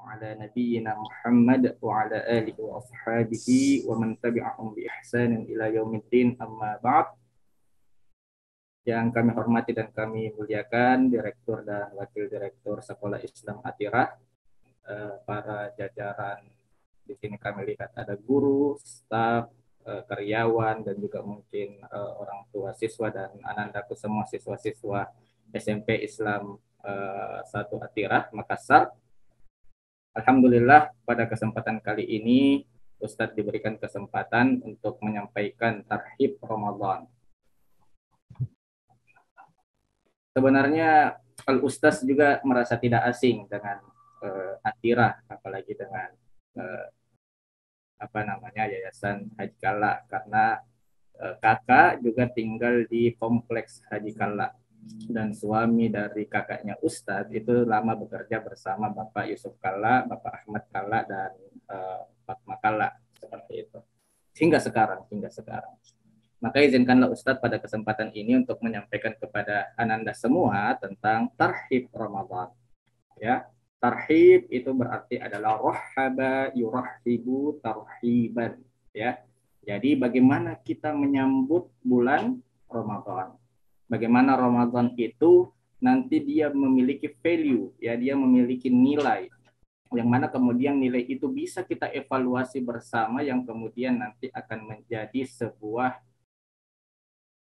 ala nabiyyina Muhammad wa ala alihi wa ashabihi wa man tabi'ahum bi ihsanin ila yaumiddin, amma ba'd. Yang kami hormati dan kami muliakan Direktur dan Wakil Direktur Sekolah Islam Atirah, para jajaran di sini kami lihat ada guru, staf, karyawan, dan juga mungkin orang tua siswa dan anandaku semua siswa-siswa SMP Islam 1 Atirah Makassar. Alhamdulillah pada kesempatan kali ini Ustadz diberikan kesempatan untuk menyampaikan tarhib Ramadan. Sebenarnya Al-Ustadz juga merasa tidak asing dengan Atirah, apalagi dengan Yayasan Haji Kala, karena kakak juga tinggal di kompleks Haji Kala dan suami dari kakaknya Ustadz itu lama bekerja bersama Bapak Yusuf Kala, Bapak Ahmad Kala, dan Fatma Kala, seperti itu hingga sekarang. Maka izinkanlah Ustadz pada kesempatan ini untuk menyampaikan kepada ananda semua tentang tarhib Ramadan. Ya, tarhib itu berarti adalah rohaba yurahhibu tarhiban. Ya, jadi bagaimana kita menyambut bulan Ramadan? Bagaimana Ramadan itu nanti dia memiliki value, ya, dia memiliki nilai, yang mana kemudian nilai itu bisa kita evaluasi bersama, yang kemudian nanti akan menjadi sebuah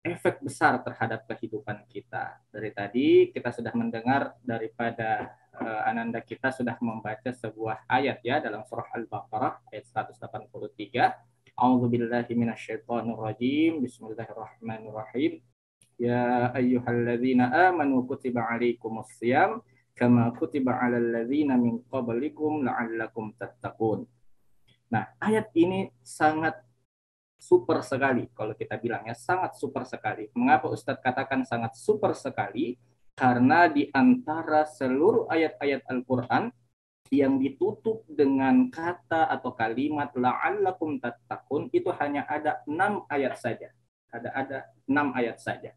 efek besar terhadap kehidupan kita. Dari tadi kita sudah mendengar daripada ananda kita sudah membaca sebuah ayat, ya, dalam surah Al-Baqarah ayat 183. A'udzubillahi minasyaitonirrajim. Bismillahirrahmanirrahim. Ya ayyuhalladzina amanu kutiba alaikumus syiyam kama kutiba alal ladzina min qablikum la'allakum tattaqun. Nah, ayat ini sangat super sekali kalau kita bilangnya, sangat super sekali. Mengapa Ustadz katakan sangat super sekali? Karena di antara seluruh ayat-ayat Al-Qur'an yang ditutup dengan kata atau kalimat la'allakum tattaqun itu hanya ada 6 ayat saja. Ada 6 ayat saja.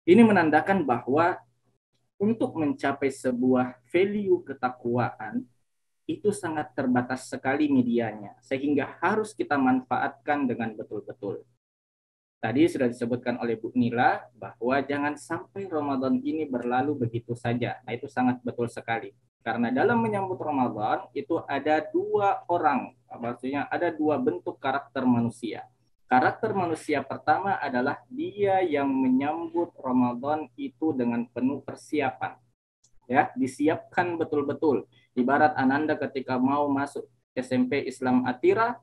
Ini menandakan bahwa untuk mencapai sebuah value ketakwaan itu sangat terbatas sekali medianya, sehingga harus kita manfaatkan dengan betul-betul. Tadi sudah disebutkan oleh Bu Nila bahwa jangan sampai Ramadan ini berlalu begitu saja. Nah, itu sangat betul sekali. Karena dalam menyambut Ramadan itu ada 2 orang, maksudnya ada 2 bentuk karakter manusia. Karakter manusia pertama adalah dia yang menyambut Ramadan itu dengan penuh persiapan. Ya, disiapkan betul-betul. Ibarat ananda ketika mau masuk SMP Islam Atirah,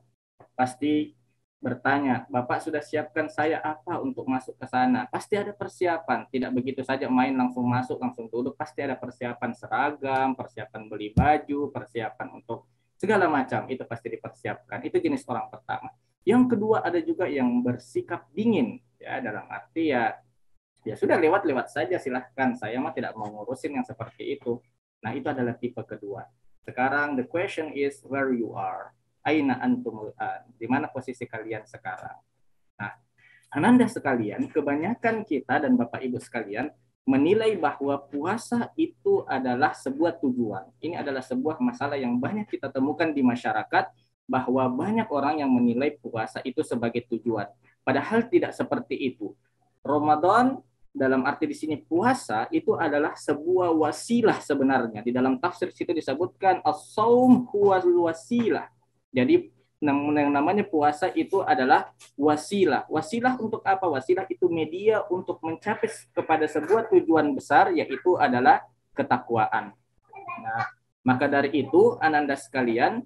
pasti bertanya, Bapak sudah siapkan saya apa untuk masuk ke sana? Pasti ada persiapan, tidak begitu saja main langsung masuk, langsung duduk. Pasti ada persiapan seragam, persiapan beli baju, persiapan untuk segala macam, itu pasti dipersiapkan. Itu jenis orang pertama. Yang kedua ada juga yang bersikap dingin, ya, dalam arti ya sudah lewat-lewat saja, silahkan, saya mah tidak mau ngurusin yang seperti itu. Nah, itu adalah tipe kedua. Sekarang the question is where you are. Aina antumul an, di mana posisi kalian sekarang. Nah, ananda sekalian, kebanyakan kita dan Bapak Ibu sekalian menilai bahwa puasa itu adalah sebuah tujuan. Ini adalah sebuah masalah yang banyak kita temukan di masyarakat, bahwa banyak orang yang menilai puasa itu sebagai tujuan. Padahal tidak seperti itu. Ramadan dalam arti di sini puasa itu adalah sebuah wasilah sebenarnya. Di dalam tafsir situ disebutkan as-shaum huwal wasilah. Jadi yang namanya puasa itu adalah wasilah. Wasilah untuk apa? Wasilah itu media untuk mencapai kepada sebuah tujuan besar, yaitu adalah ketakwaan. Nah, maka dari itu ananda sekalian,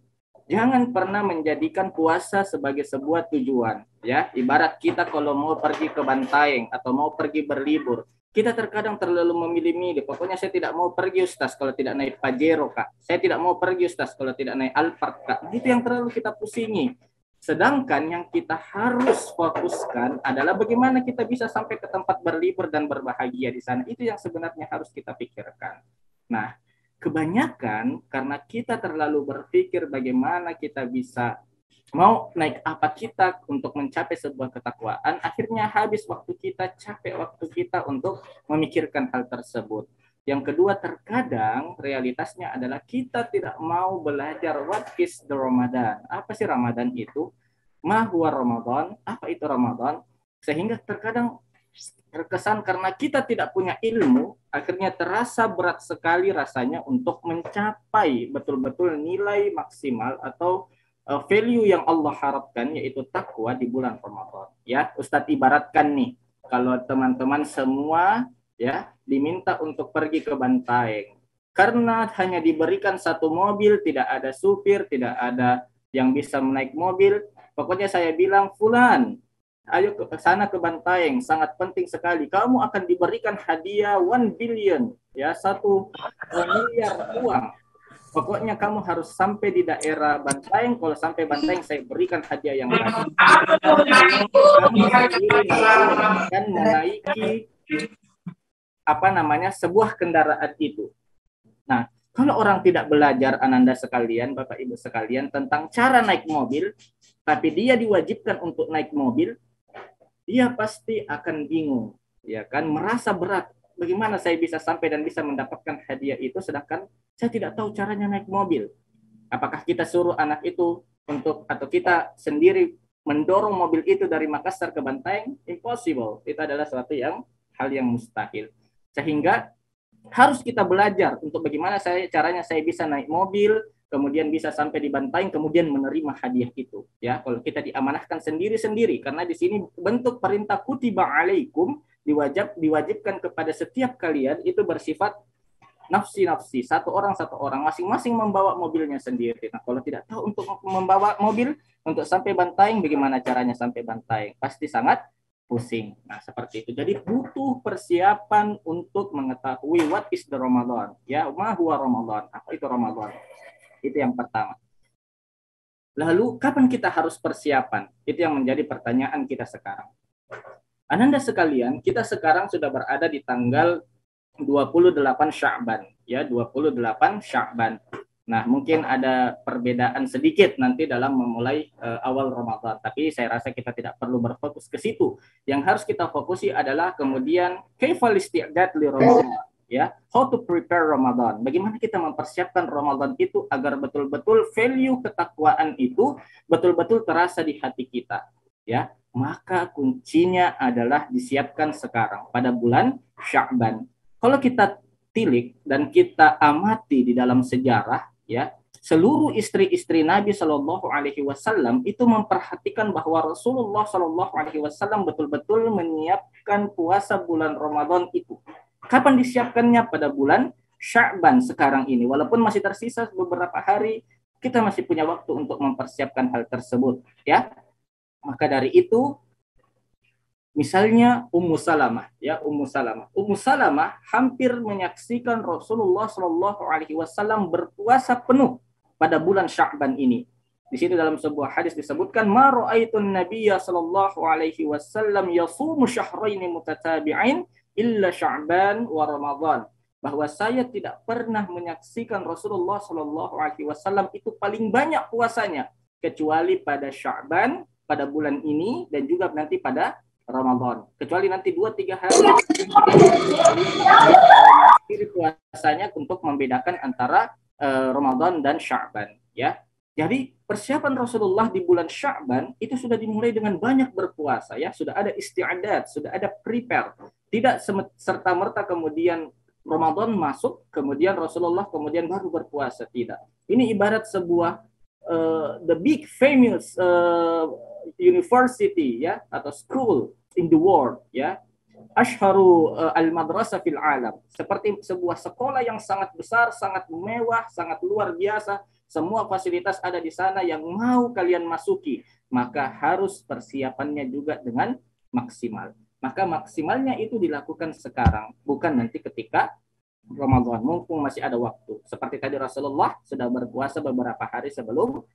jangan pernah menjadikan puasa sebagai sebuah tujuan, ya. Ibarat kita kalau mau pergi ke Bantaeng atau mau pergi berlibur, kita terkadang terlalu memilih-milih. Pokoknya saya tidak mau pergi Ustaz kalau tidak naik Pajero, Kak. Saya tidak mau pergi Ustaz kalau tidak naik Alphard, Kak. Nah, itu yang terlalu kita pusingi. Sedangkan yang kita harus fokuskan adalah bagaimana kita bisa sampai ke tempat berlibur dan berbahagia di sana. Itu yang sebenarnya harus kita pikirkan. Nah, kebanyakan karena kita terlalu berpikir bagaimana kita bisa mau naik apa kita untuk mencapai sebuah ketakwaan, akhirnya habis waktu kita, capek waktu kita untuk memikirkan hal tersebut. Yang kedua, terkadang realitasnya adalah kita tidak mau belajar what is the Ramadan. Apa sih Ramadan itu? Ma huwa Ramadan? Apa itu Ramadan? Sehingga terkadang terkesan karena kita tidak punya ilmu, akhirnya terasa berat sekali rasanya untuk mencapai betul-betul nilai maksimal atau value yang Allah harapkan, yaitu takwa di bulan Ramadan. Ya, Ustadz ibaratkan nih, kalau teman-teman semua ya diminta untuk pergi ke Bantaeng, karena hanya diberikan satu mobil, tidak ada supir, tidak ada yang bisa menaik mobil. Pokoknya saya bilang, Fulan, ayo ke sana ke Bantaeng, sangat penting sekali. Kamu akan diberikan hadiah 1 billion, ya, 1 miliar uang. Pokoknya kamu harus sampai di daerah Bantaeng. Kalau sampai Bantaeng, saya berikan hadiah yang banyak. Kamu sendiri dan menaiki sebuah kendaraan itu. Nah, kalau orang tidak belajar, Ananda sekalian, Bapak Ibu sekalian, tentang cara naik mobil, tapi dia diwajibkan untuk naik mobil, dia pasti akan bingung, ya kan, merasa berat. Bagaimana saya bisa sampai dan bisa mendapatkan hadiah itu, sedangkan saya tidak tahu caranya naik mobil. Apakah kita suruh anak itu atau kita sendiri mendorong mobil itu dari Makassar ke Bantaeng? Impossible. Itu adalah hal yang mustahil. Sehingga harus kita belajar untuk bagaimana caranya saya bisa naik mobil, kemudian bisa sampai di Bantaeng, kemudian menerima hadiah itu. Ya, kalau kita diamanahkan sendiri-sendiri, karena di sini bentuk perintah kutiba alaikum, diwajibkan kepada setiap kalian, itu bersifat nafsi-nafsi, satu orang masing-masing membawa mobilnya sendiri. Nah, kalau tidak tahu untuk membawa mobil untuk sampai Bantaeng, bagaimana caranya sampai Bantaeng? Pasti sangat pusing. Nah, seperti itu. Jadi butuh persiapan untuk mengetahui what is the Ramadan. Ya, ma huwa Ramadan. Apa itu Ramadan? Itu yang pertama. Lalu, kapan kita harus persiapan? Itu yang menjadi pertanyaan kita sekarang. Ananda sekalian, kita sekarang sudah berada di tanggal 28 Sya'ban, ya, 28 Sya'ban. Nah, mungkin ada perbedaan sedikit nanti dalam memulai awal Ramadan, tapi saya rasa kita tidak perlu berfokus ke situ. Yang harus kita fokusi adalah kemudian kaifal isti'dad li Ramadan, ya, how to prepare Ramadan. Bagaimana kita mempersiapkan Ramadan itu agar betul-betul value ketakwaan itu betul-betul terasa di hati kita, ya. Maka kuncinya adalah disiapkan sekarang pada bulan Sya'ban. Kalau kita tilik dan kita amati di dalam sejarah, ya, seluruh istri-istri Nabi Shallallahu Alaihi Wasallam itu memperhatikan bahwa Rasulullah Shallallahu Alaihi Wasallam betul-betul menyiapkan puasa bulan Ramadan itu. Kapan disiapkannya? Pada bulan Sya'ban sekarang ini. Walaupun masih tersisa beberapa hari, kita masih punya waktu untuk mempersiapkan hal tersebut, ya. Maka dari itu, misalnya Ummu Salamah, ya, Ummu Salamah hampir menyaksikan Rasulullah Shallallahu Alaihi Wasallam berpuasa penuh pada bulan Sya'ban ini. Di situ dalam sebuah hadis disebutkan, ma ra'aitun nabiyya Shallallahu Alaihi Wasallam yasumu syahraini mutatabi'ain illa Sya'ban wa Ramadan. Bahwa saya tidak pernah menyaksikan Rasulullah Shallallahu Alaihi Wasallam itu paling banyak puasanya kecuali pada Sya'ban, pada bulan ini, dan juga nanti pada Ramadan. Kecuali nanti 2-3 hari puasanya untuk membedakan antara Ramadan dan Sya'ban, ya. Jadi persiapan Rasulullah di bulan Sya'ban itu sudah dimulai dengan banyak berpuasa, ya, sudah ada isti'adat, sudah ada prepare. Tidak serta-merta kemudian Ramadan masuk, kemudian Rasulullah kemudian baru berpuasa, tidak. Ini ibarat sebuah the big famous university, ya, atau school in the world, ya, ashharu al-madrasah fil alam, seperti sebuah sekolah yang sangat besar, sangat mewah, sangat luar biasa, semua fasilitas ada di sana yang mau kalian masuki, maka harus persiapannya juga dengan maksimal. Maka maksimalnya itu dilakukan sekarang, bukan nanti ketika Ramadan, mumpung masih ada waktu. Seperti tadi Rasulullah sudah berpuasa beberapa hari sebelum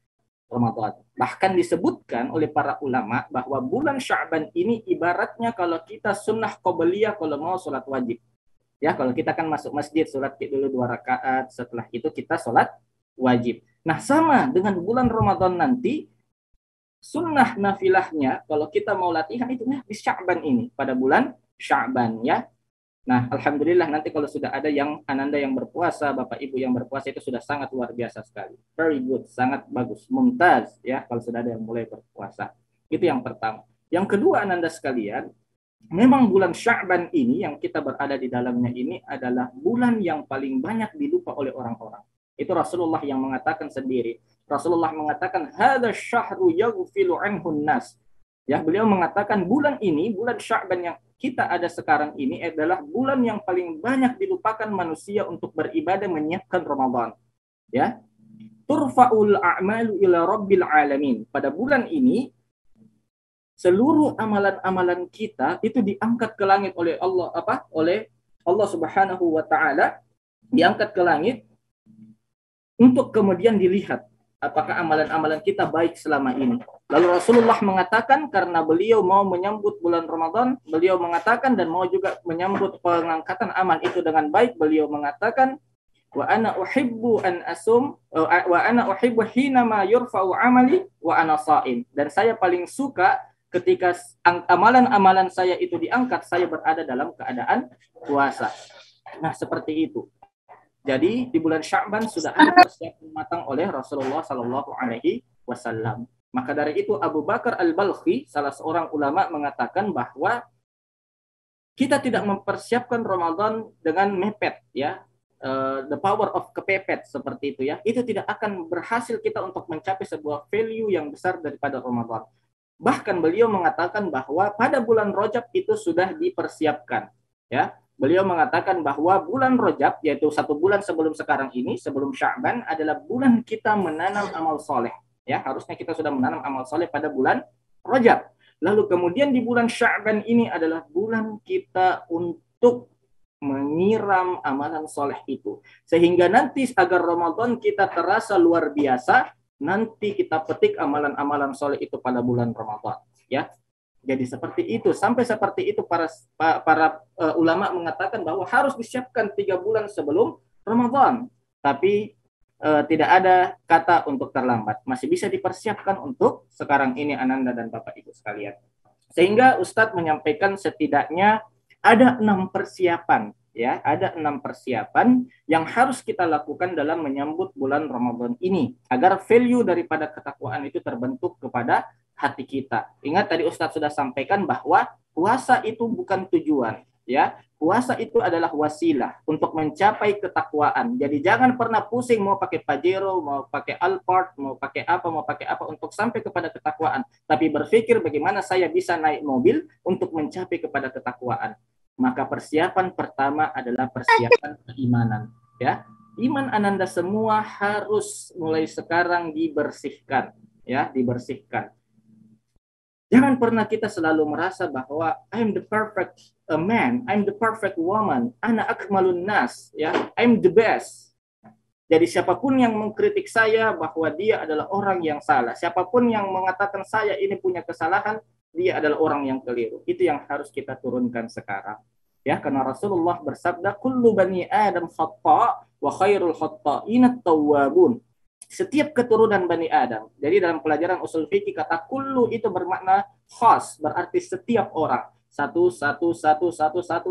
Ramadan. Bahkan disebutkan oleh para ulama bahwa bulan Sya'ban ini ibaratnya kalau kita sunnah qobliyah kalau mau sholat wajib. Ya, kalau kita kan masuk masjid, sholat dulu 2 rakaat, setelah itu kita sholat wajib. Nah, sama dengan bulan Ramadan nanti, sunnah nafilahnya kalau kita mau latihan itu di Sya'ban ini, pada bulan Sya'ban, ya. Nah, alhamdulillah nanti kalau sudah ada yang Ananda yang berpuasa, Bapak Ibu yang berpuasa itu sudah sangat luar biasa sekali. Very good, sangat bagus, mumtaz ya kalau sudah ada yang mulai berpuasa. Itu yang pertama. Yang kedua Ananda sekalian, memang bulan Sya'ban ini yang kita berada di dalamnya ini adalah bulan yang paling banyak dilupa oleh orang-orang. Itu Rasulullah yang mengatakan sendiri. Rasulullah mengatakan hadza syahru yaghfilu anhun nas. Ya, beliau mengatakan bulan ini, bulan Sya'ban yang kita ada sekarang ini adalah bulan yang paling banyak dilupakan manusia untuk beribadah menyiapkan Ramadan. Ya, turfa'ul a'malu ila rabbil alamin. Pada bulan ini seluruh amalan-amalan kita itu diangkat ke langit oleh Allah oleh Allah Subhanahu wa taala, diangkat ke langit untuk kemudian dilihat apakah amalan-amalan kita baik selama ini. Lalu Rasulullah mengatakan karena beliau mau menyambut bulan Ramadan, beliau mengatakan dan mau juga menyambut pengangkatan amal itu dengan baik, beliau mengatakan wa ana uhibbu an asum wa ana uhibbu hina ma yurfa'u amali wa ana sha'im. Dan saya paling suka ketika amalan-amalan saya itu diangkat, saya berada dalam keadaan puasa. Nah, seperti itu. Jadi di bulan Sya'ban sudah ada persiapan matang oleh Rasulullah Sallallahu Alaihi Wasallam. Maka dari itu Abu Bakar Al-Balkhi, salah seorang ulama, mengatakan bahwa kita tidak mempersiapkan Ramadan dengan mepet, ya, the power of kepepet seperti itu ya. Itu tidak akan berhasil kita untuk mencapai sebuah value yang besar daripada Ramadan. Bahkan beliau mengatakan bahwa pada bulan Rajab itu sudah dipersiapkan, ya. Beliau mengatakan bahwa bulan Rajab, yaitu 1 bulan sebelum sekarang ini, sebelum Sya'ban, adalah bulan kita menanam amal soleh. Ya, harusnya kita sudah menanam amal soleh pada bulan Rajab. Lalu kemudian di bulan Sya'ban ini adalah bulan kita untuk menyiram amalan soleh itu. Sehingga nanti agar Ramadan kita terasa luar biasa, nanti kita petik amalan-amalan soleh itu pada bulan Ramadan. Ya, jadi seperti itu, sampai seperti itu para ulama mengatakan bahwa harus disiapkan 3 bulan sebelum Ramadan. Tapi tidak ada kata untuk terlambat. Masih bisa dipersiapkan untuk sekarang ini Ananda dan Bapak Ibu sekalian. Sehingga Ustadz menyampaikan setidaknya ada 6 persiapan. Ya, ada 6 persiapan yang harus kita lakukan dalam menyambut bulan Ramadan ini agar value daripada ketakwaan itu terbentuk kepada hati kita. Ingat tadi Ustadz sudah sampaikan bahwa puasa itu bukan tujuan, ya. Puasa itu adalah wasilah untuk mencapai ketakwaan. Jadi jangan pernah pusing mau pakai Pajero, mau pakai Alphard, mau pakai apa untuk sampai kepada ketakwaan. Tapi berpikir bagaimana saya bisa naik mobil untuk mencapai kepada ketakwaan. Maka persiapan pertama adalah persiapan keimanan, ya. Iman Ananda semua harus mulai sekarang dibersihkan, ya, dibersihkan. Jangan pernah kita selalu merasa bahwa I'm the perfect man, I'm the perfect woman, ana akmalun nas, ya, I'm the best. Jadi siapapun yang mengkritik saya bahwa dia adalah orang yang salah, siapapun yang mengatakan saya ini punya kesalahan, dia adalah orang yang keliru. Itu yang harus kita turunkan sekarang. Ya, karena Rasulullah bersabda, kullu bani Adam khata' wa khairul khata'ina tawwabun. Setiap keturunan Bani Adam. Jadi dalam pelajaran usul fikih kata kullu itu bermakna khas, berarti setiap orang. Satu,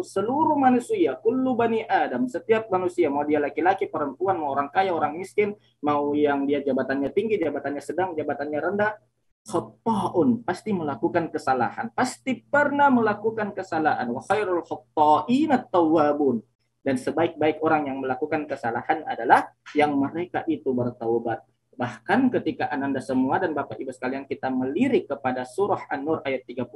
seluruh manusia, kullu Bani Adam, setiap manusia, mau dia laki-laki, perempuan, mau orang kaya, orang miskin, mau yang dia jabatannya tinggi, jabatannya sedang, jabatannya rendah, khata'un, pasti melakukan kesalahan, pasti pernah melakukan kesalahan. Wa khairul khata'ina tawwabun. Dan sebaik-baik orang yang melakukan kesalahan adalah yang mereka itu bertaubat. Bahkan ketika Ananda semua dan Bapak Ibu sekalian kita melirik kepada surah An-Nur ayat 31,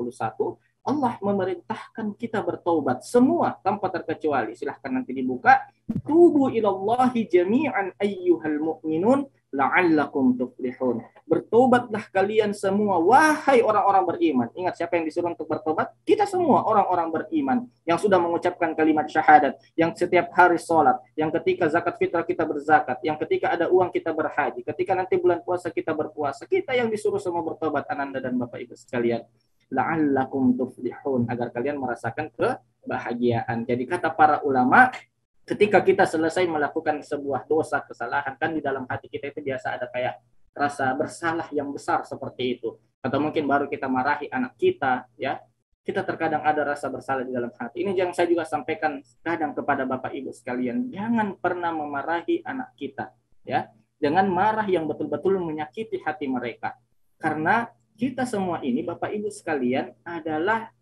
Allah memerintahkan kita bertaubat semua tanpa terkecuali. Silahkan nanti dibuka. Tubu ilallahi jami'an ayyuhal mu'minun la'allakum tuflihun. Bertobatlah kalian semua, wahai orang-orang beriman. Ingat siapa yang disuruh untuk bertobat? Kita semua orang-orang beriman yang sudah mengucapkan kalimat syahadat, yang setiap hari sholat, yang ketika zakat fitrah kita berzakat, yang ketika ada uang kita berhaji, ketika nanti bulan puasa kita berpuasa. Kita yang disuruh semua bertobat, Ananda dan Bapak Ibu sekalian. La'allakum tuflihun, agar kalian merasakan kebahagiaan. Jadi kata para ulama, ketika kita selesai melakukan sebuah dosa, kesalahan, kan di dalam hati kita itu biasa ada kayak rasa bersalah yang besar seperti itu. Atau mungkin baru kita marahi anak kita, ya. kita terkadang ada rasa bersalah di dalam hati. Ini yang saya juga sampaikan kadang kepada Bapak Ibu sekalian, jangan pernah memarahi anak kita, ya, dengan marah yang betul-betul menyakiti hati mereka. Karena kita semua ini, Bapak Ibu sekalian, adalah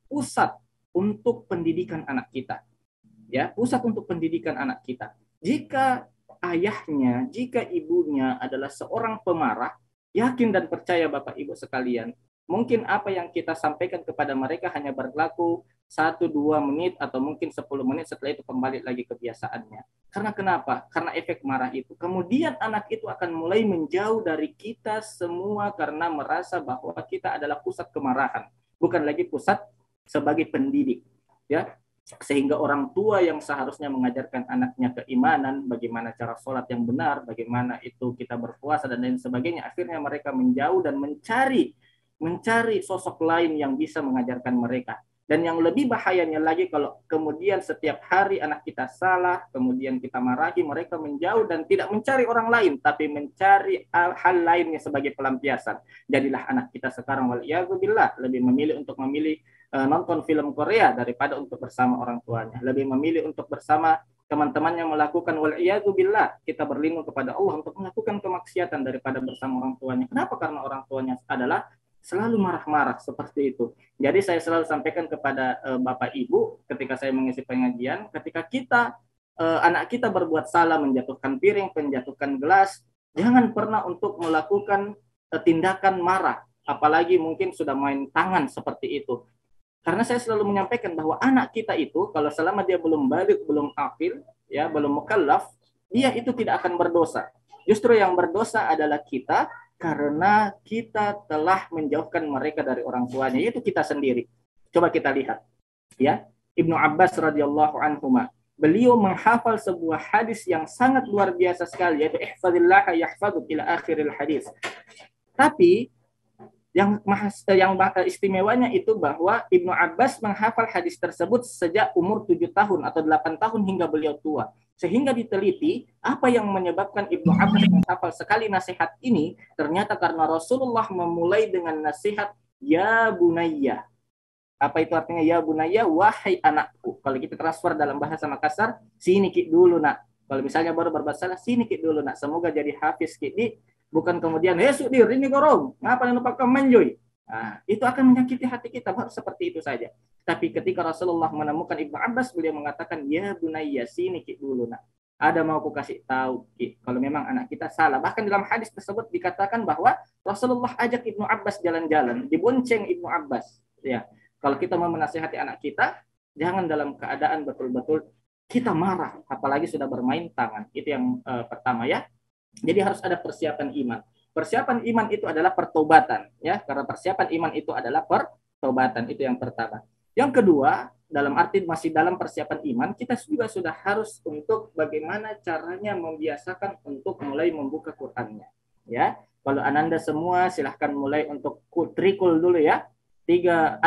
pusat untuk pendidikan anak kita, ya, pusat untuk pendidikan anak kita. Jika ayahnya, jika ibunya adalah seorang pemarah, yakin dan percaya Bapak Ibu sekalian, mungkin apa yang kita sampaikan kepada mereka hanya berlaku 1-2 menit atau mungkin 10 menit, setelah itu kembali lagi kebiasaannya. Karena kenapa? Karena efek marah itu. Kemudian anak itu akan mulai menjauh dari kita semua karena merasa bahwa kita adalah pusat kemarahan, bukan lagi pusat sebagai pendidik. Ya, sehingga orang tua yang seharusnya mengajarkan anaknya keimanan, bagaimana cara sholat yang benar, bagaimana itu kita berpuasa dan lain sebagainya, akhirnya mereka menjauh dan mencari sosok lain yang bisa mengajarkan mereka. Dan yang lebih bahayanya lagi, kalau kemudian setiap hari anak kita salah, kemudian kita marahi, mereka menjauh dan tidak mencari orang lain, tapi mencari hal lainnya sebagai pelampiasan. Jadilah anak kita sekarang, waliyadzubillah, lebih memilih untuk nonton film Korea daripada untuk bersama orang tuanya. Lebih memilih untuk bersama teman-teman yang melakukan, waliyadzubillah, kita berlindung kepada Allah, untuk melakukan kemaksiatan daripada bersama orang tuanya. Kenapa? Karena orang tuanya adalah selalu marah-marah seperti itu. Jadi saya selalu sampaikan kepada Bapak Ibu ketika saya mengisi pengajian, ketika anak kita berbuat salah, menjatuhkan piring, menjatuhkan gelas, jangan pernah untuk melakukan tindakan marah, apalagi mungkin sudah main tangan seperti itu. Karena saya selalu menyampaikan bahwa anak kita itu kalau selama dia belum balik, belum akil, ya, belum mukallaf, dia itu tidak akan berdosa. Justru yang berdosa adalah kita, karena kita telah menjauhkan mereka dari orang tuanya, yaitu kita sendiri. Coba kita lihat, ya, Ibnu Abbas radhiyallahu anhuma, beliau menghafal sebuah hadis yang sangat luar biasa sekali, yaitu ihfazillah yahfazuk ila akhiril hadis. Tapi yang istimewanya itu bahwa Ibnu Abbas menghafal hadis tersebut sejak umur 7 tahun atau 8 tahun hingga beliau tua. Sehingga diteliti apa yang menyebabkan Ibnu Abbas menghafal sekali nasihat ini, ternyata karena Rasulullah memulai dengan nasihat ya bunayya. Apa itu artinya ya bunayya? Wahai anakku. Kalau kita transfer dalam bahasa Makassar, sini ki dulu nak. Kalau misalnya baru berbahasa, sini ki dulu nak. Semoga jadi hafiz ki. Bukan kemudian, sudir, ini gorong, ngapa lupa menjoy. Nah, itu akan menyakiti hati kita, harus seperti itu saja. Tapi ketika Rasulullah menemukan Ibnu Abbas, beliau mengatakan, ya bunayya, sini ki dulu nak. Ada mau aku kasih tahu ki, kalau memang anak kita salah. Bahkan dalam hadis tersebut dikatakan bahwa Rasulullah ajak Ibnu Abbas jalan-jalan, dibonceng Ibnu Abbas. Ya, kalau kita mau menasihati anak kita, jangan dalam keadaan betul-betul kita marah, apalagi sudah bermain tangan. Itu yang pertama, ya. Jadi harus ada persiapan iman. Persiapan iman itu adalah pertobatan, ya. Karena persiapan iman itu adalah pertobatan, itu yang pertama. Yang kedua, dalam arti masih dalam persiapan iman, kita juga sudah harus untuk bagaimana caranya membiasakan untuk mulai membuka Qur'annya, ya. Kalau Ananda semua silahkan mulai untuk trikul dulu, ya. 3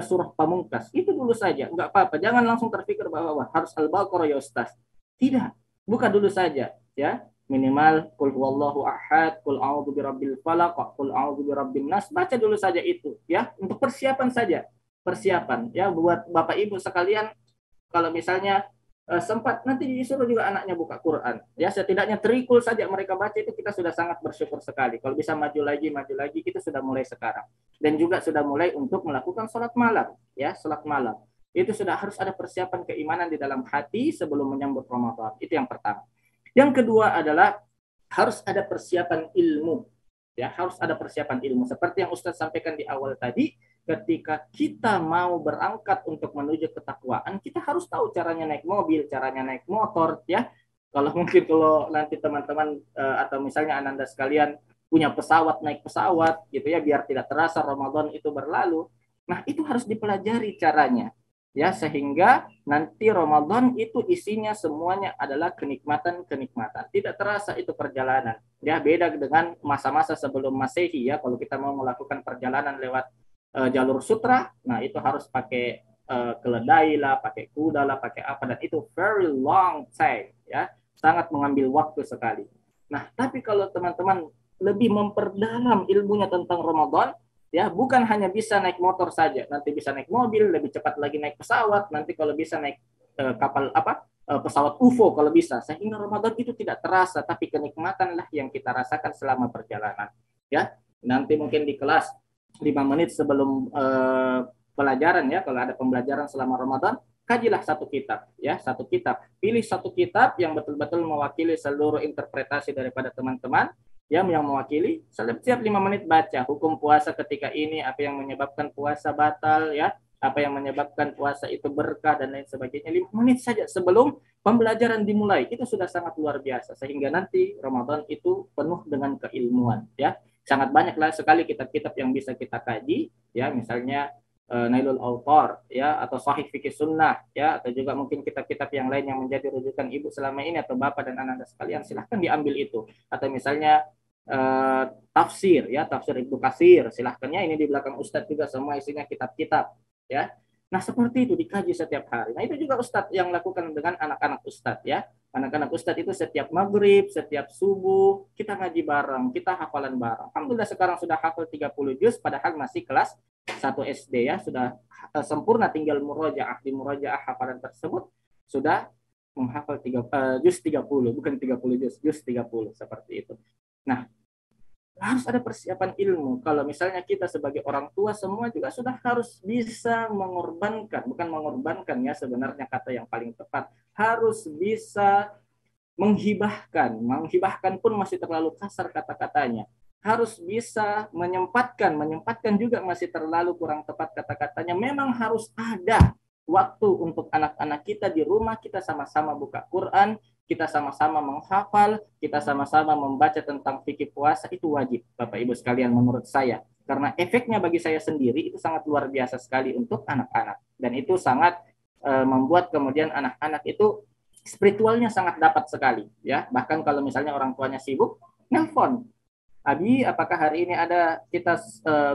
surah Pamungkas itu dulu saja, enggak apa-apa. Jangan langsung terpikir bahwa harus Al-Baqarah ya Ustaz. Tidak, buka dulu saja, ya. Minimal qul huwallahu ahad, qul a'udzu birabbil falaq, qul a'udzu birabbin nas, baca dulu saja itu, ya, untuk persiapan saja. Persiapan, ya, buat Bapak Ibu sekalian, kalau misalnya sempat nanti disuruh juga anaknya buka Quran, ya, setidaknya trikul saja mereka baca, itu kita sudah sangat bersyukur sekali. Kalau bisa maju lagi kita sudah mulai sekarang. Dan juga sudah mulai untuk melakukan sholat malam, ya, sholat malam. Itu sudah harus ada persiapan keimanan di dalam hati sebelum menyambut Ramadan. Itu yang pertama. Yang kedua adalah harus ada persiapan ilmu, ya, harus ada persiapan ilmu. Seperti yang Ustaz sampaikan di awal tadi, ketika kita mau berangkat untuk menuju ketakwaan, kita harus tahu caranya naik mobil, caranya naik motor, ya. Kalau nanti teman-teman atau misalnya Ananda sekalian punya pesawat, naik pesawat gitu, ya, biar tidak terasa Ramadan itu berlalu. Nah, itu harus dipelajari caranya, ya, sehingga nanti Ramadan itu isinya semuanya adalah kenikmatan-kenikmatan. Tidak terasa itu perjalanan. Ya, beda dengan masa-masa sebelum Masehi, ya. Kalau kita mau melakukan perjalanan lewat jalur sutra, nah itu harus pakai keledai lah, pakai kuda lah, pakai apa, dan itu very long time, ya. Sangat mengambil waktu sekali. Nah, tapi kalau teman-teman lebih memperdalam ilmunya tentang Ramadan, ya, bukan hanya bisa naik motor saja, nanti bisa naik mobil, lebih cepat lagi naik pesawat, nanti kalau bisa naik kapal apa pesawat UFO kalau bisa, sehingga Ramadan itu tidak terasa, tapi kenikmatanlah yang kita rasakan selama perjalanan. Ya, nanti mungkin di kelas 5 menit sebelum pelajaran, ya, kalau ada pembelajaran selama Ramadan, kajilah satu kitab, ya, satu kitab. Pilih satu kitab yang betul-betul mewakili seluruh interpretasi daripada teman-teman, yang mewakili. Setiap 5 menit baca hukum puasa ketika ini, apa yang menyebabkan puasa batal, ya, apa yang menyebabkan puasa itu berkah dan lain sebagainya. 5 menit saja sebelum pembelajaran dimulai, itu sudah sangat luar biasa, sehingga nanti Ramadan itu penuh dengan keilmuan, ya. Sangat banyaklah sekali kitab-kitab yang bisa kita kaji, ya, misalnya Nailul Autor, ya, atau Sahih Fikih Sunnah, ya, atau juga mungkin kitab-kitab yang lain yang menjadi rujukan ibu selama ini atau bapak dan anak-anak sekalian, silahkan diambil itu. Atau misalnya tafsir, ya, tafsir Ibnu Katsir, silahkannya ini di belakang Ustadz juga semua isinya kitab-kitab, ya. Nah, seperti itu dikaji setiap hari. Nah, itu juga Ustadz yang lakukan dengan anak-anak Ustadz, ya. Anak-anak Ustadz itu setiap maghrib, setiap subuh, kita ngaji bareng, kita hafalan bareng. Alhamdulillah sekarang sudah hafal 30 juz, padahal masih kelas 1 SD, ya. Sudah sempurna, tinggal murojaah. Di murojaah hafalan tersebut sudah menghafal juz 30, bukan 30 juz 30, seperti itu. Nah, harus ada persiapan ilmu. Kalau misalnya kita sebagai orang tua semua juga sudah harus bisa mengorbankan, bukan mengorbankan, ya, sebenarnya kata yang paling tepat, harus bisa menghibahkan. Menghibahkan pun masih terlalu kasar kata-katanya. Harus bisa menyempatkan juga masih terlalu kurang tepat kata-katanya. Memang harus ada waktu untuk anak-anak kita di rumah, kita sama-sama buka Quran, kita sama-sama menghafal, kita sama-sama membaca tentang fikih puasa, itu wajib, Bapak Ibu sekalian, menurut saya. Karena efeknya bagi saya sendiri itu sangat luar biasa sekali untuk anak-anak. Dan itu sangat membuat kemudian anak-anak itu spiritualnya sangat dapat sekali, ya. Bahkan kalau misalnya orang tuanya sibuk, nelpon, Abi, apakah hari ini ada kita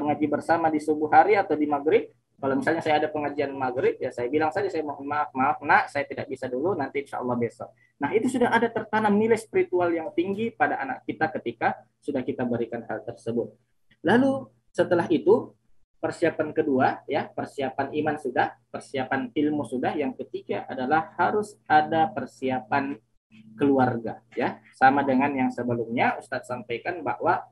ngaji bersama di subuh hari atau di maghrib? Kalau misalnya saya ada pengajian maghrib, ya saya bilang saja, saya mohon maaf nak, saya tidak bisa dulu, nanti insya Allah besok. Nah, itu sudah ada tertanam nilai spiritual yang tinggi pada anak kita ketika sudah kita berikan hal tersebut. Lalu setelah itu persiapan kedua, ya, persiapan iman sudah, persiapan ilmu sudah, yang ketiga adalah harus ada persiapan keluarga, ya. Sama dengan yang sebelumnya Ustadz sampaikan bahwa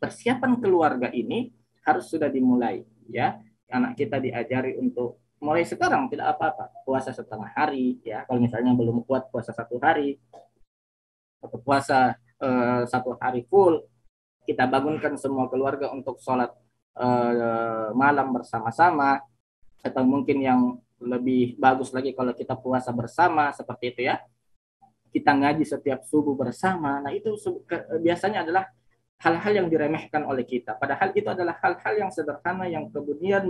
persiapan keluarga ini harus sudah dimulai, ya. Anak kita diajari untuk mulai sekarang, tidak apa-apa puasa setengah hari, ya. Kalau misalnya belum kuat puasa 1 hari atau puasa 1 hari full, kita bangunkan semua keluarga untuk sholat malam bersama-sama, atau mungkin yang lebih bagus lagi kalau kita puasa bersama seperti itu, ya. Kita ngaji setiap subuh bersama. Nah, itu biasanya adalah hal-hal yang diremehkan oleh kita. Padahal itu adalah hal-hal yang sederhana yang kemudian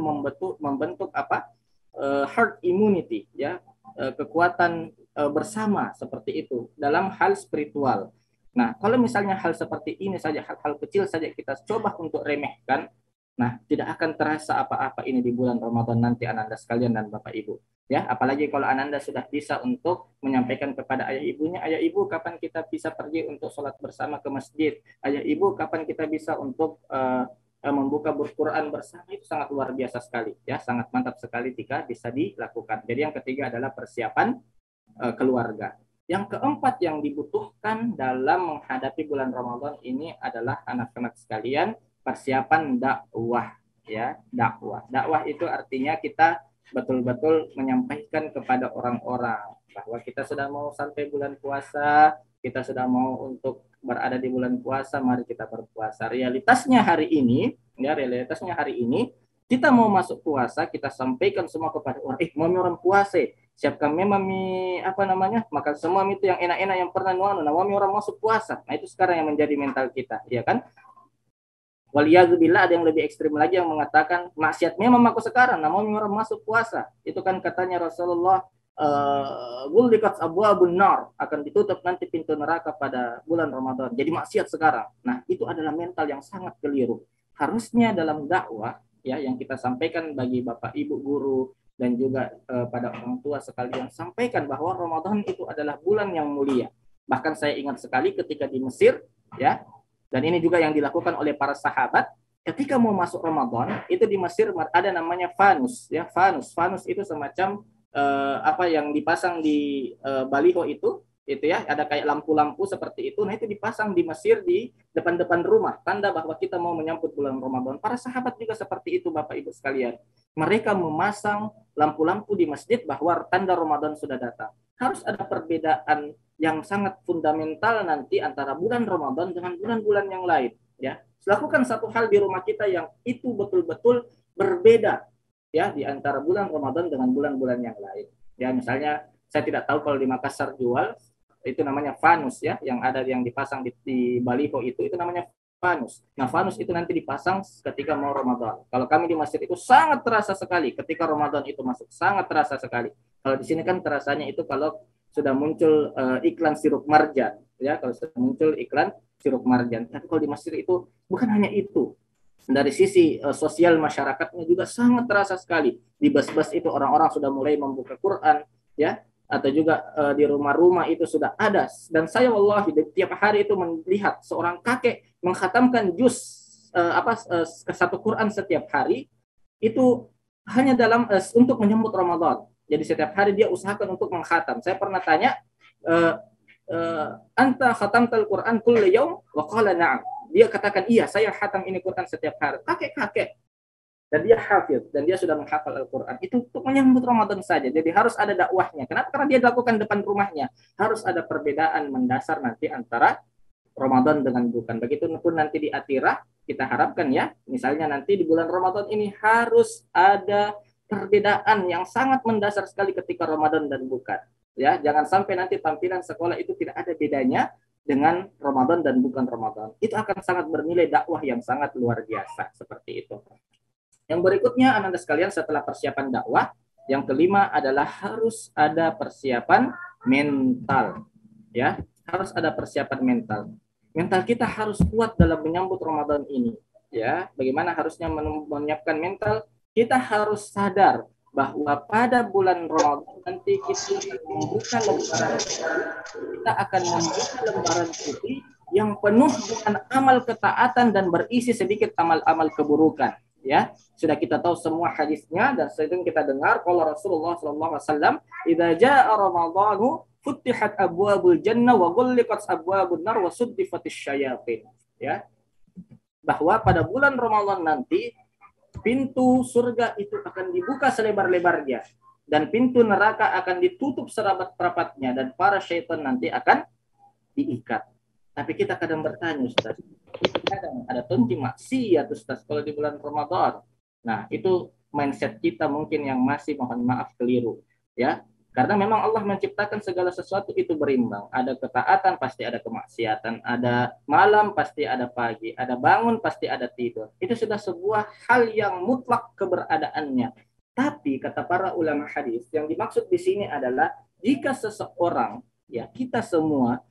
membentuk apa? Herd immunity, ya, kekuatan bersama seperti itu dalam hal spiritual. Nah, kalau misalnya hal seperti ini saja, hal-hal kecil saja kita coba untuk remehkan, nah, tidak akan terasa apa-apa ini di bulan Ramadan nanti, Ananda sekalian dan Bapak Ibu. Ya, apalagi kalau Ananda sudah bisa untuk menyampaikan kepada ayah ibunya, ayah ibu kapan kita bisa pergi untuk sholat bersama ke masjid, ayah ibu kapan kita bisa untuk membuka buku Quran bersama, itu sangat luar biasa sekali, ya, sangat mantap sekali jika bisa dilakukan. Jadi yang ketiga adalah persiapan keluarga. Yang keempat yang dibutuhkan dalam menghadapi bulan Ramadan ini adalah anak-anak sekalian, persiapan dakwah, ya, dakwah. Dakwah itu artinya kita betul-betul menyampaikan kepada orang-orang bahwa kita sudah mau sampai bulan puasa, kita sudah mau untuk berada di bulan puasa, mari kita berpuasa. Realitasnya hari ini, ya, realitasnya hari ini kita mau masuk puasa, kita sampaikan semua kepada orang, mami orang puasa, siapkan mami apa namanya, makan semua itu yang enak-enak yang pernah nuanu, nah mami orang masuk puasa. Nah, itu sekarang yang menjadi mental kita, ya kan? Waliyadzubillah, ada yang lebih ekstrim lagi yang mengatakan maksiat memang aku sekarang, namun orang masuk puasa. Itu kan katanya Rasulullah, gulikat abwabun nar, akan ditutup nanti pintu neraka pada bulan Ramadan. Jadi maksiat sekarang. Nah, itu adalah mental yang sangat keliru. Harusnya dalam dakwah, ya, yang kita sampaikan bagi Bapak Ibu guru dan juga pada orang tua sekalian, sampaikan bahwa Ramadan itu adalah bulan yang mulia. Bahkan saya ingat sekali ketika di Mesir, ya, dan ini juga yang dilakukan oleh para sahabat, ketika mau masuk Ramadan, itu di Mesir ada namanya fanus, ya fanus. Fanus itu semacam apa yang dipasang di baliho itu ya, ada kayak lampu-lampu seperti itu. Nah itu dipasang di Mesir di depan-depan rumah, tanda bahwa kita mau menyambut bulan Ramadan. Para sahabat juga seperti itu, Bapak Ibu sekalian. Mereka memasang lampu-lampu di masjid bahwa tanda Ramadan sudah datang. Harus ada perbedaan yang sangat fundamental nanti antara bulan Ramadan dengan bulan-bulan yang lain, ya. Lakukan satu hal di rumah kita yang itu betul-betul berbeda, ya, di antara bulan Ramadan dengan bulan-bulan yang lain. Ya, misalnya saya tidak tahu kalau di Makassar jual itu namanya fanus, ya, yang ada yang dipasang di baliho itu namanya fanus. Nah, fanus itu nanti dipasang ketika mau Ramadan. Kalau kami di masjid itu sangat terasa sekali ketika Ramadan itu masuk, sangat terasa sekali. Kalau di sini kan terasanya itu kalau sudah muncul iklan sirup marjan, ya, kalau sudah muncul iklan sirup marjan. Tapi kalau di Mesir itu bukan hanya itu. Dari sisi sosial masyarakatnya juga sangat terasa sekali. Di bus-bus itu orang-orang sudah mulai membuka Quran, ya, atau juga di rumah-rumah itu sudah ada. Dan saya wallahi tiap hari itu melihat seorang kakek mengkhatamkan juz satu Quran setiap hari itu hanya dalam untuk menyambut Ramadan. Jadi setiap hari dia usahakan untuk mengkhatam. Saya pernah tanya, anta khatamtal Quran kullu yaum wa qala na'am. Dia katakan iya, saya khatam ini Quran setiap hari. Kakek-kakek, dan dia hafid dan dia sudah menghafal Al-Quran itu untuk menyambut Ramadan saja. Jadi harus ada dakwahnya. Kenapa? Karena dia dilakukan depan rumahnya. Harus ada perbedaan mendasar nanti antara Ramadan dengan bukan. Begitu pun nanti di atirah kita harapkan, ya, misalnya nanti di bulan Ramadan ini harus ada perbedaan yang sangat mendasar sekali ketika Ramadan dan bukan. Ya, jangan sampai nanti tampilan sekolah itu tidak ada bedanya dengan Ramadan dan bukan Ramadan. Itu akan sangat bernilai dakwah yang sangat luar biasa seperti itu. Yang berikutnya, anak-anak sekalian, setelah persiapan dakwah, yang kelima adalah harus ada persiapan mental, ya, harus ada persiapan mental. Mental kita harus kuat dalam menyambut Ramadan ini, ya. Bagaimana harusnya menyiapkan mental? Kita harus sadar bahwa pada bulan Ramadan nanti kita membuka lembaran putih, kita akan membuka lembaran putih yang penuh dengan amal ketaatan dan berisi sedikit amal-amal keburukan. Ya, sudah kita tahu semua hadisnya dan sering kita dengar kalau Rasulullah sallallahu alaihi wasallam, "Idza jaa Ramadhanu futihat abwabul jannah wa ghulliqat abwabun nar wa suddifatish syayatin." Ya. Bahwa pada bulan Ramadan nanti pintu surga itu akan dibuka selebar-lebarnya dan pintu neraka akan ditutup serapat-rapatnya dan para syaitan nanti akan diikat. Tapi kita kadang bertanya, Ustaz, itu kadang ada tonti maksiat, Ustaz, kalau di bulan Ramadan. Nah, itu mindset kita mungkin yang masih, mohon maaf, keliru. Ya, karena memang Allah menciptakan segala sesuatu itu berimbang. Ada ketaatan, pasti ada kemaksiatan. Ada malam, pasti ada pagi. Ada bangun, pasti ada tidur. Itu sudah sebuah hal yang mutlak keberadaannya. Tapi, kata para ulama hadis, yang dimaksud di sini adalah jika seseorang, ya, kita semua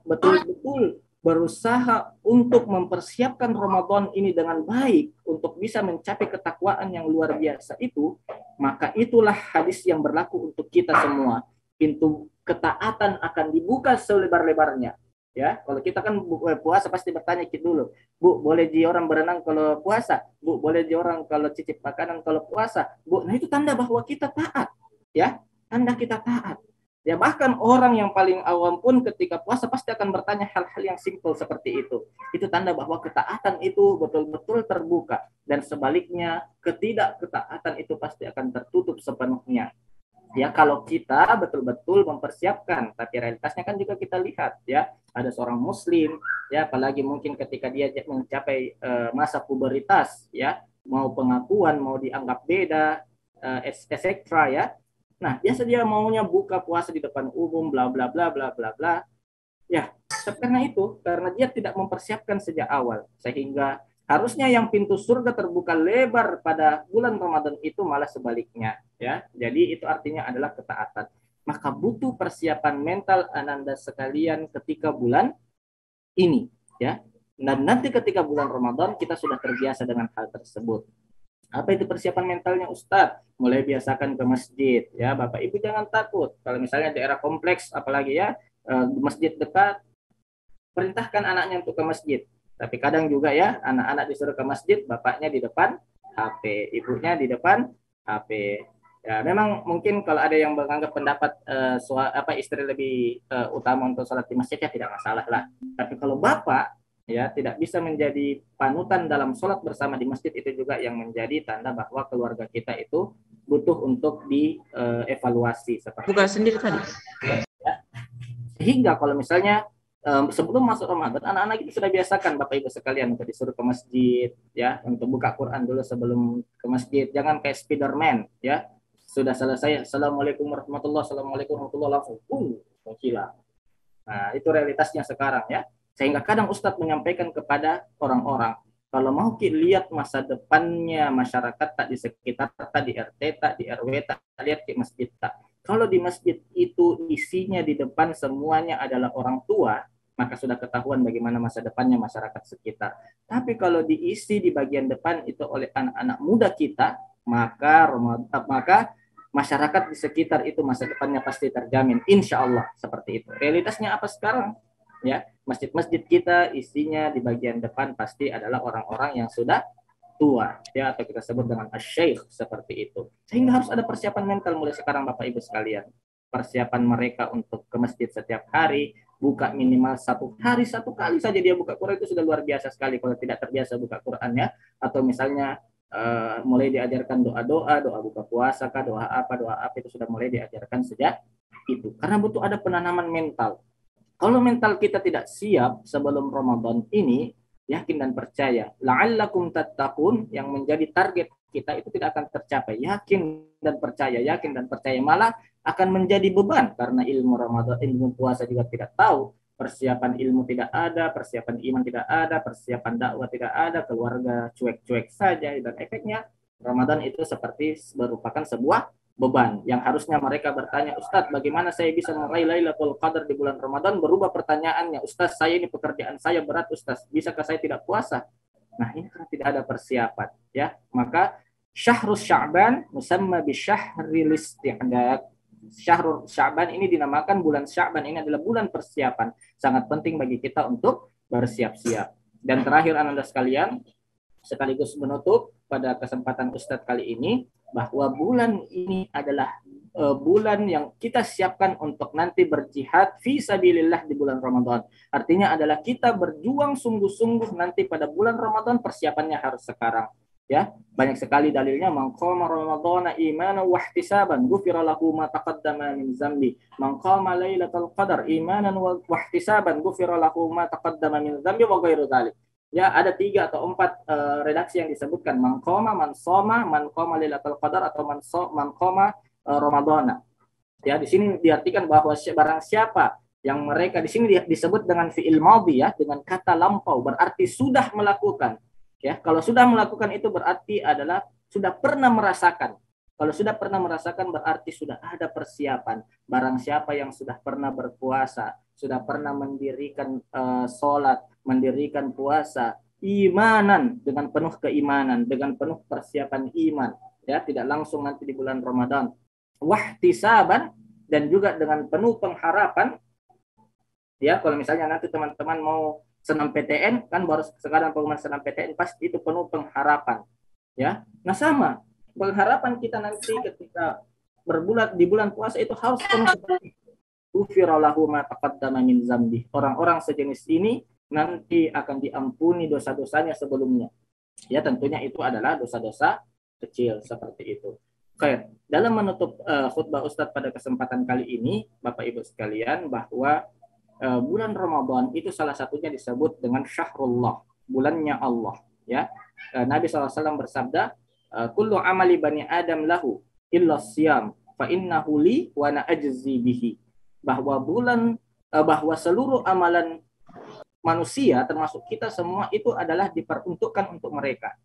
betul-betul berusaha untuk mempersiapkan Ramadan ini dengan baik untuk bisa mencapai ketakwaan yang luar biasa itu, maka itulah hadis yang berlaku untuk kita semua. Pintu ketaatan akan dibuka selebar-lebarnya. Ya, kalau kita kan puasa pasti bertanya dulu, Bu, boleh di orang berenang kalau puasa? Bu, boleh di orang kalau cicip makanan kalau puasa? Bu, nah itu tanda bahwa kita taat. Ya, tanda kita taat. Ya, bahkan orang yang paling awam pun ketika puasa pasti akan bertanya hal-hal yang simpel seperti itu. Itu tanda bahwa ketaatan itu betul-betul terbuka. Dan sebaliknya, ketidakketaatan itu pasti akan tertutup sepenuhnya. Ya, kalau kita betul-betul mempersiapkan. Tapi realitasnya kan juga kita lihat, ya. Ada seorang muslim, ya, apalagi mungkin ketika dia mencapai masa puberitas, ya, mau pengakuan, mau dianggap beda, etc. ya. Nah, biasa dia maunya buka puasa di depan umum, bla bla bla bla bla bla. Ya, karena dia tidak mempersiapkan sejak awal, sehingga harusnya yang pintu surga terbuka lebar pada bulan Ramadan itu malah sebaliknya, ya. Jadi itu artinya adalah ketaatan. Maka butuh persiapan mental Ananda sekalian ketika bulan ini, ya. Dan nanti ketika bulan Ramadan kita sudah terbiasa dengan hal tersebut. Apa itu persiapan mentalnya, Ustadz? Mulai biasakan ke masjid, ya. Bapak Ibu jangan takut. Kalau misalnya daerah kompleks, apalagi ya, masjid dekat, perintahkan anaknya untuk ke masjid. Tapi kadang juga ya anak-anak disuruh ke masjid, bapaknya di depan HP, ibunya di depan HP. Ya, memang mungkin kalau ada yang menganggap pendapat istri lebih utama untuk sholat di masjid ya tidak masalah lah. Tapi kalau bapak ya tidak bisa menjadi panutan dalam sholat bersama di masjid, itu juga yang menjadi tanda bahwa keluarga kita itu butuh untuk dievaluasi seperti buka sendiri tadi. ya. Sehingga kalau misalnya sebelum masuk Ramadan, anak-anak itu sudah biasakan Bapak Ibu sekalian untuk disuruh ke masjid, ya, untuk buka Quran dulu sebelum ke masjid. Jangan kayak Spiderman, ya, sudah selesai, Assalamualaikum warahmatullahi wabarakatuh, Assalamualaikum warahmatullahi wabarakatuh, langsung menghilang. Nah, itu realitasnya sekarang ya. Sehingga kadang Ustadz menyampaikan kepada orang-orang, kalau mau lihat masa depannya masyarakat tak di sekitar, tak di RT, tak di RW, tak lihat di masjid tak. Kalau di masjid itu isinya di depan semuanya adalah orang tua, maka sudah ketahuan bagaimana masa depannya masyarakat sekitar. Tapi kalau diisi di bagian depan itu oleh anak-anak muda kita, maka masyarakat di sekitar itu masa depannya pasti terjamin, insya Allah seperti itu. Realitasnya apa sekarang? Ya, masjid-masjid kita isinya di bagian depan pasti adalah orang-orang yang sudah tua, ya, atau kita sebut dengan asy-syaikh seperti itu. Sehingga harus ada persiapan mental mulai sekarang Bapak Ibu sekalian. Persiapan mereka untuk ke masjid setiap hari, buka minimal satu kali saja dia buka Quran itu sudah luar biasa sekali. Kalau tidak terbiasa buka Qurannya, atau misalnya mulai diajarkan doa-doa, doa buka puasa, doa apa itu sudah mulai diajarkan sejak itu. Karena butuh ada penanaman mental. Kalau mental kita tidak siap sebelum Ramadan ini, yakin dan percaya, la'allakum tattaqun, yang menjadi target kita itu tidak akan tercapai. Yakin dan percaya malah akan menjadi beban karena ilmu Ramadan, ilmu puasa juga tidak tahu, persiapan ilmu tidak ada, persiapan iman tidak ada, persiapan dakwah tidak ada, keluarga cuek-cuek saja, dan efeknya Ramadan itu seperti merupakan sebuah beban yang harusnya mereka bertanya, Ustadz, bagaimana saya bisa meraih Lailatul Qadar di bulan Ramadan? Berubah pertanyaannya, Ustadz, saya ini pekerjaan saya berat, Ustadz, bisakah saya tidak puasa? Nah, ini karena tidak ada persiapan, ya. Maka Syahrul Sya'ban musamma bi syahril isti'dad. Syahrul Sya'ban ini dinamakan bulan Sya'ban, ini adalah bulan persiapan. Sangat penting bagi kita untuk bersiap-siap. Dan terakhir Anda sekalian, sekaligus menutup pada kesempatan Ustadz kali ini, bahwa bulan ini adalah bulan yang kita siapkan untuk nanti berjihad fi sabilillah di bulan Ramadan. Artinya adalah kita berjuang sungguh-sungguh nanti pada bulan Ramadan, persiapannya harus sekarang. Ya, banyak sekali dalilnya, man qama ramadhana imanan wa ihtisaban ghufira lahu ma taqaddama min dzambi, man qama lailatul qadar imanan wa ihtisaban ghufira lahu ma taqaddama min dzambi wa ghairu dzalik. Ya, ada 3 atau 4 redaksi yang disebutkan, man qama, man shoma, man qama lailatul qadar, atau man qama ramadhana. Ya, di sini diartikan bahwa barang siapa yang mereka di sini disebut dengan fi'il madhi, ya, dengan kata lampau, berarti sudah melakukan. Ya, kalau sudah melakukan itu berarti adalah sudah pernah merasakan. Kalau sudah pernah merasakan berarti sudah ada persiapan. Barang siapa yang sudah pernah berpuasa, sudah pernah mendirikan sholat, mendirikan puasa, imanan, dengan penuh keimanan, dengan penuh persiapan iman, ya, tidak langsung nanti di bulan Ramadan, wahtisaban, dan juga dengan penuh pengharapan. Ya, kalau misalnya nanti teman-teman mau senam PTN, kan baru sekarang pengumuman senam PTN, pasti itu penuh pengharapan, ya. Nah, sama pengharapan kita nanti ketika di bulan puasa itu harus penuh seperti ufiralahu ma taqaddama min zambi. Orang-orang sejenis ini nanti akan diampuni dosa-dosanya sebelumnya. Ya, tentunya itu adalah dosa-dosa kecil seperti itu. Oke, dalam menutup khutbah Ustadz pada kesempatan kali ini, Bapak Ibu sekalian, bahwa bulan Ramadan itu salah satunya disebut dengan syahrullah, bulannya Allah, ya. Nabi SAW bersabda, kullu amali bani Adam lahu illa siyam fa innahu li wa ana ajzi bihi. Bahwa seluruh amalan manusia termasuk kita semua itu adalah diperuntukkan untuk mereka,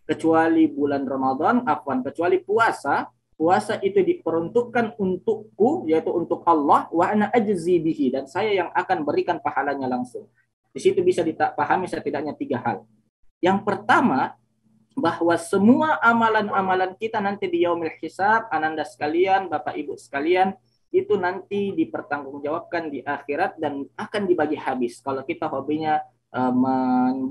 kecuali bulan Ramadan, kecuali puasa. Puasa itu diperuntukkan untukku, yaitu untuk Allah, wa ana ajzi bihi, dan saya yang akan berikan pahalanya langsung. Di situ bisa dipahami setidaknya 3 hal. Yang pertama, bahwa semua amalan-amalan kita nanti di yaumil hisab, ananda sekalian, Bapak Ibu sekalian, itu nanti dipertanggungjawabkan di akhirat dan akan dibagi habis. Kalau kita hobinya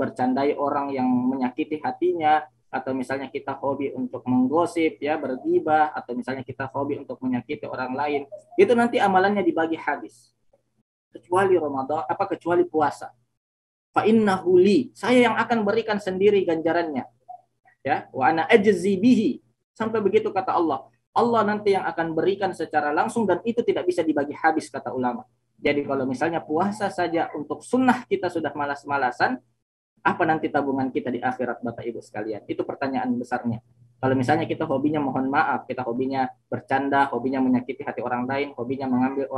bercandai orang yang menyakiti hatinya, atau misalnya kita hobi untuk menggosip, ya, bergibah, atau misalnya kita hobi untuk menyakiti orang lain, itu nanti amalannya dibagi habis. Kecuali Ramadan, kecuali puasa. Fa innahu li, saya yang akan berikan sendiri ganjarannya. Ya, wa ana ajzi bihi. Sampai begitu kata Allah. Allah nanti yang akan berikan secara langsung, dan itu tidak bisa dibagi habis kata ulama. Jadi kalau misalnya puasa saja untuk sunnah kita sudah malas-malasan, apa nanti tabungan kita di akhirat, Bapak Ibu sekalian? Itu pertanyaan besarnya. Kalau misalnya kita hobinya mohon maaf, kita hobinya bercanda, hobinya menyakiti hati orang lain, hobinya mengambil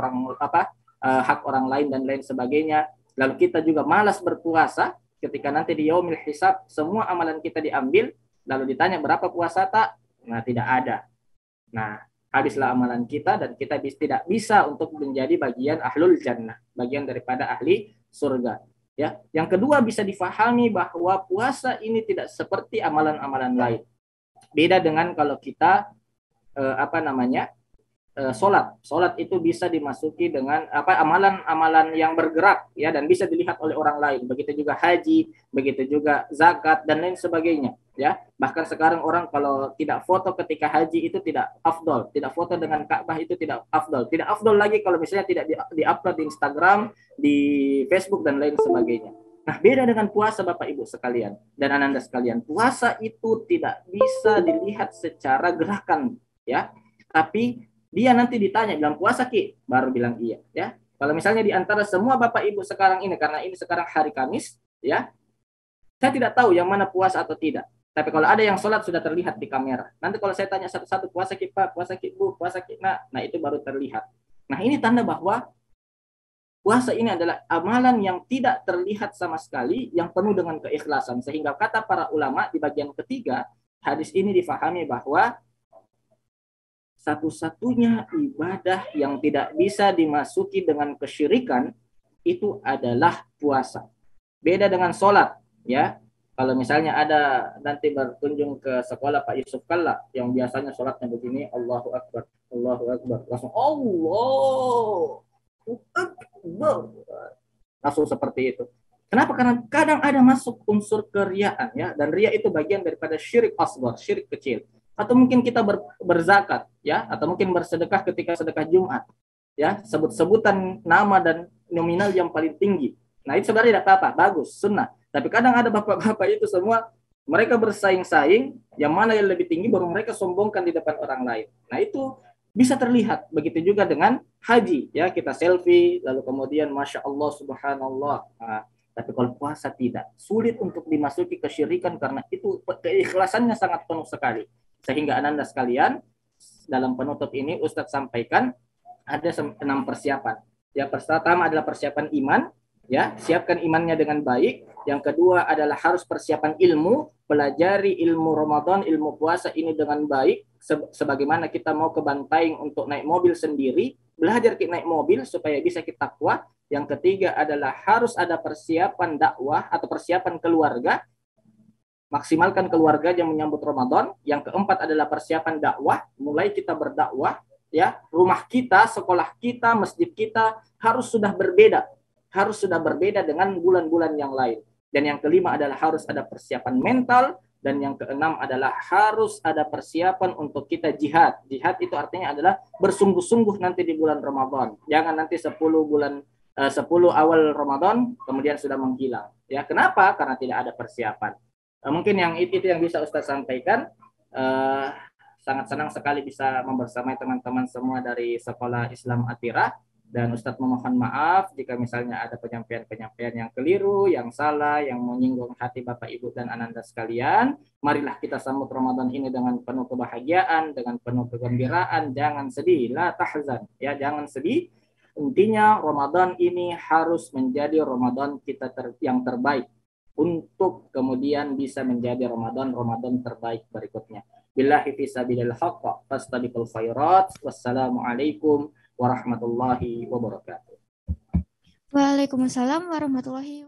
hak orang lain dan lain sebagainya, lalu kita juga malas berpuasa, ketika nanti di yaumil hisab semua amalan kita diambil, lalu ditanya berapa puasa tak? Nah, tidak ada. Nah, habislah amalan kita, dan kita tidak bisa untuk menjadi bagian ahlul jannah, bagian daripada ahli surga. Ya, yang kedua bisa difahami bahwa puasa ini tidak seperti amalan-amalan lain. Beda dengan kalau kita sholat itu bisa dimasuki dengan amalan-amalan yang bergerak, ya, dan bisa dilihat oleh orang lain. Begitu juga haji, begitu juga zakat dan lain sebagainya, ya. Bahkan sekarang orang kalau tidak foto ketika haji itu tidak afdol, tidak foto dengan Ka'bah itu tidak afdol lagi kalau misalnya tidak di-upload di Instagram, di Facebook dan lain sebagainya. Nah, beda dengan puasa, Bapak Ibu sekalian dan Ananda sekalian. Puasa itu tidak bisa dilihat secara gerakan, ya. Tapi dia nanti ditanya, bilang puasa Ki, baru bilang iya, ya. Kalau misalnya di antara semua Bapak Ibu sekarang ini, karena ini sekarang hari Kamis, ya, saya tidak tahu yang mana puasa atau tidak. Tapi kalau ada yang sholat sudah terlihat di kamera. Nanti kalau saya tanya satu-satu, puasa Ki Pak, puasa Ki Bu, puasa Ki, nah itu baru terlihat. Nah, ini tanda bahwa puasa ini adalah amalan yang tidak terlihat sama sekali, yang penuh dengan keikhlasan. Sehingga kata para ulama di bagian ketiga, hadis ini difahami bahwa satu-satunya ibadah yang tidak bisa dimasuki dengan kesyirikan itu adalah puasa. Beda dengan sholat, ya. Kalau misalnya ada nanti berkunjung ke sekolah Pak Yusuf Kalla yang biasanya sholatnya begini, Allahu Akbar, Allahu Akbar, langsung Allahu Akbar, langsung seperti itu. Kenapa? Karena kadang ada masuk unsur keriaan, ya, dan ria itu bagian daripada syirik asghar, syirik kecil. Atau mungkin kita berzakat, ya, atau mungkin bersedekah ketika sedekah Jumat, ya, sebut-sebutan nama dan nominal yang paling tinggi. Nah, itu sebenarnya tidak apa-apa, bagus, sunnah. Tapi kadang ada bapak-bapak itu semua, mereka bersaing-saing, yang mana yang lebih tinggi baru mereka sombongkan di depan orang lain. Nah, itu bisa terlihat. Begitu juga dengan haji, ya, kita selfie, lalu kemudian Masya Allah, Subhanallah. Nah, tapi kalau puasa tidak, sulit untuk dimasuki kesyirikan karena itu keikhlasannya sangat penuh sekali. Sehingga Ananda sekalian, dalam penutup ini Ustadz sampaikan ada 6 persiapan. Yang pertama adalah persiapan iman, ya, siapkan imannya dengan baik. Yang kedua adalah harus persiapan ilmu, pelajari ilmu Ramadan, ilmu puasa ini dengan baik. Sebagaimana kita mau ke Bantaing untuk naik mobil sendiri, belajar kita naik mobil supaya bisa kita takwa. Yang ketiga adalah harus ada persiapan dakwah atau persiapan keluarga, maksimalkan keluarga yang menyambut Ramadan. Yang keempat adalah persiapan dakwah, mulai kita berdakwah, ya, rumah kita, sekolah kita, masjid kita harus sudah berbeda dengan bulan-bulan yang lain. Dan yang kelima adalah harus ada persiapan mental, dan yang keenam adalah harus ada persiapan untuk kita jihad. Jihad itu artinya adalah bersungguh-sungguh nanti di bulan Ramadan. Jangan nanti 10 awal Ramadan kemudian sudah menghilang. Ya, kenapa? Karena tidak ada persiapan. Mungkin yang itu yang bisa Ustaz sampaikan. Sangat senang sekali bisa membersamai teman-teman semua dari Sekolah Islam Atira, dan Ustadz memohon maaf jika misalnya ada penyampaian-penyampaian yang keliru, yang salah, yang menyinggung hati Bapak Ibu dan Ananda sekalian. Marilah kita sambut Ramadan ini dengan penuh kebahagiaan, dengan penuh kegembiraan, jangan sedih, la tahzan, ya, jangan sedih. Intinya Ramadan ini harus menjadi Ramadan kita yang terbaik, untuk kemudian bisa menjadi Ramadan terbaik berikutnya. Billahi fisabilil haqq fastabiqul khairat. Wassalamualaikum warahmatullahi wabarakatuh. Waalaikumsalam warahmatullahi wabarakatuh.